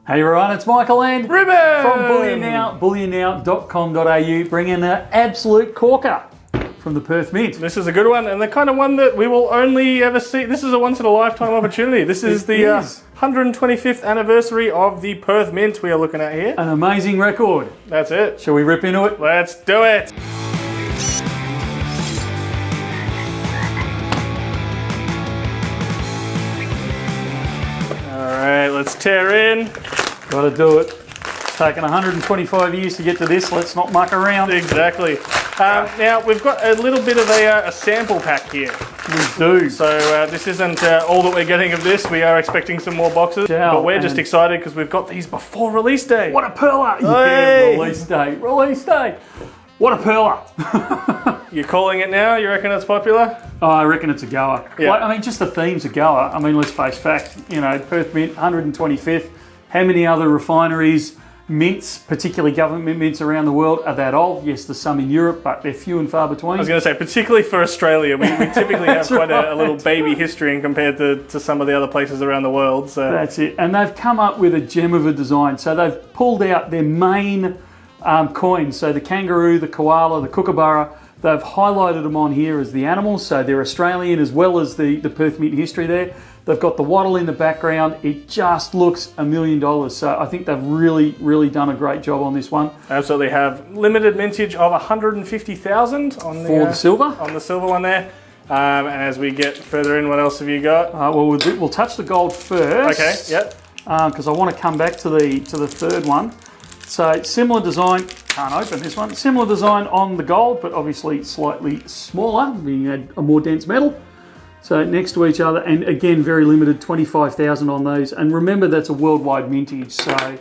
Hey everyone, it's Michael and Ruben from Bullion Now, bullionnow.com.au, bringing an absolute corker from the Perth Mint. This is a good one, and the kind of one that we will only ever see. This is a once-in-a-lifetime opportunity. This is the 125th anniversary of the Perth Mint we are looking at here. An amazing record. That's it. Shall we rip into it? Let's do it. All right, let's tear in. Got to do it. It's taken 125 years to get to this. Let's not muck around. Exactly. Now, we've got a little bit of a sample pack here. We do. So this isn't all that we're getting of this. We are expecting some more boxes. But we're just excited because we've got these before release day. What a perler! Hey. Yeah, release day. Release day. What a perler! You're calling it now? You reckon it's popular? Oh, I reckon it's a goer. Yeah. Like, I mean, just the theme's a goer. I mean, let's face facts. You know, Perth Mint, 125th. How many other refineries, mints, particularly government mints around the world, are that old? Yes, there's some in Europe, but they're few and far between. I was going to say, particularly for Australia, we typically have quite a little baby history in compared to some of the other places around the world. So that's it. And they've come up with a gem of a design. So they've pulled out their main coins. So the kangaroo, the koala, the kookaburra, they've highlighted them on here as the animals. So they're Australian as well as the Perth Mint history there. They've got the wattle in the background. It just looks $1 million. So I think they've really done a great job on this one. Absolutely have limited mintage of 150,000 on the silver. On the silver one there. And as we get further in, what else have you got? Well, we'll touch the gold first. Okay. Yep. Because I want to come back to the third one. So similar design. Can't open this one. Similar design on the gold, but obviously slightly smaller, being a more dense metal. So next to each other, and again, very limited, 25,000 on those. And remember, that's a worldwide mintage. So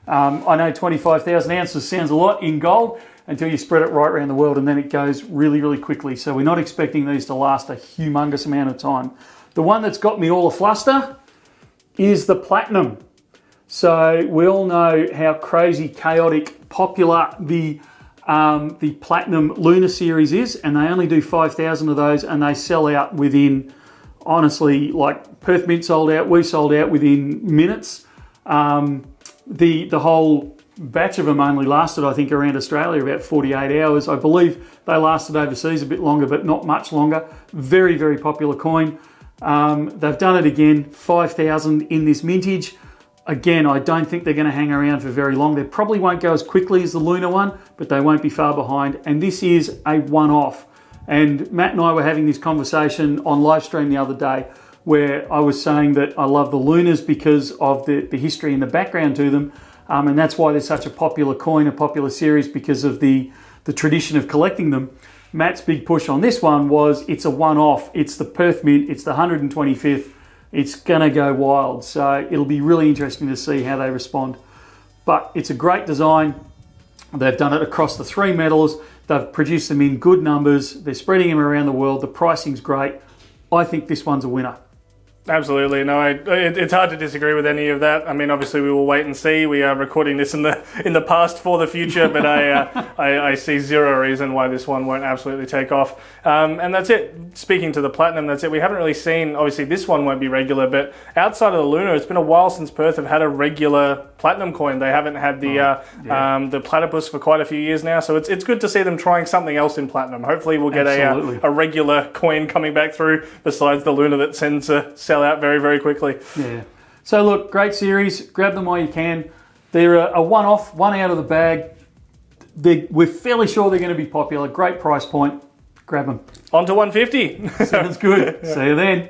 I know 25,000 ounces sounds a lot in gold until you spread it right around the world, and then it goes really quickly. So we're not expecting these to last a humongous amount of time. The one that's got me all afluster is the platinum. So we all know how crazy, chaotic, popular the Platinum Lunar Series is, and they only do 5,000 of those, and they sell out within, honestly, like Perth Mint sold out, we sold out within minutes. The whole batch of them only lasted, I think, around Australia about 48 hours. I believe they lasted overseas a bit longer, but not much longer. Very popular coin. They've done it again, 5,000 in this mintage. Again, I don't think they're going to hang around for very long. They probably won't go as quickly as the Lunar one, but they won't be far behind. And this is a one-off. And Matt and I were having this conversation on live stream the other day where I was saying that I love the Lunars because of the history and the background to them. And that's why they're such a popular coin, a popular series, because of the tradition of collecting them. Matt's big push on this one was it's a one-off. It's the Perth Mint. It's the 125th. It's going to go wild, so it'll be really interesting to see how they respond. But it's a great design. They've done it across the three metals. They've produced them in good numbers. They're spreading them around the world. The pricing's great. I think this one's a winner. Absolutely. No, it's hard to disagree with any of that. I mean, obviously we will wait and see. We are recording this in the past for the future, but I see zero reason why this one won't absolutely take off. And that's it. Speaking to the platinum, that's it. We haven't really seen, obviously this one won't be regular, but outside of the Lunar, it's been a while since Perth have had a regular platinum coin. They haven't had the platypus for quite a few years now, so it's good to see them trying something else in platinum. Hopefully we'll get a regular coin coming back through besides the Lunar that tends to sell out very quickly. Yeah. So look, great series. Grab them while you can. They're a one-off, one out of the bag. We're fairly sure they're going to be popular. Great price point. Grab them. On to 150. Sounds good. See you then.